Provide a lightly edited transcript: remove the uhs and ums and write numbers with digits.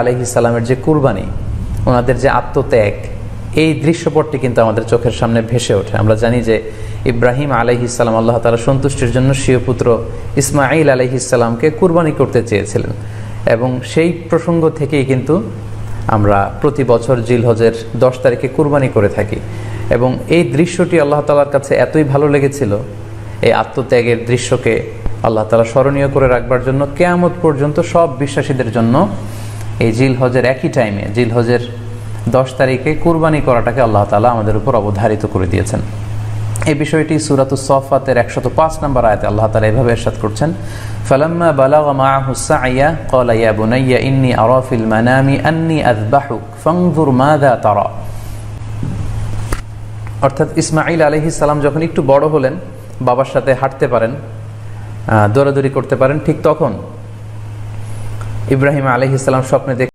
আলাইহিস সালামের যে কুরবানি, ওনাদের যে আত্মত্যাগ, এই দৃশ্যপটটি কিন্তু আমাদের চোখের সামনে ভেসে ওঠে। আমরা জানি যে ইব্রাহিম আলাইহিস সালাম আল্লাহ তাআলা সন্তুষ্টির জন্য স্বীয় পুত্র ইসমাঈল আলাইহিস সালামকে কুরবানি করতে চেয়েছিলেন, এবং সেই প্রসঙ্গ থেকেই কিন্তু আমরা প্রতি বছর জিলহজের 10 তারিখে কুরবানি করে থাকি। এবং এই দৃশ্যটি আল্লাহ তাআলার কাছে এতই ভালো লেগেছিল, এই আত্মত্যাগের দৃশ্যকে আল্লাহ তাআলা স্মরণীয় করে রাখবার জন্য কিয়ামত পর্যন্ত সব বিশ্বাসীদের জন্য এই জিলহজের একই টাইমে, জিলহজের 10 তারিখে কুরবানি করাটাকে আল্লাহ তাআলা আমাদের উপর অবধারিত করে দিয়েছেন। এই বিষয়টি সূরাতুস সাফফাতের 105 নম্বর আয়াতে আল্লাহ তাআলা এভাবে ইরশাদ করছেন, ফালাম্মা বালাগা মাআহু সা'য়া ক্বালা ইয়া বুনাইয়া ইন্নী আরা ফিল মানামি আন্নী আযবাহুক ফানজুর মাযা তারা। অর্থাৎ ইসমাঈল আলাইহিস সালাম যখন একটু বড় হলেন, বাবার সাথে হাঁটতে পারেন, দৌড়াদৌড়ি করতে পারেন, ঠিক তখন ইব্রাহিম আলাইহিস সালাম স্বপ্নে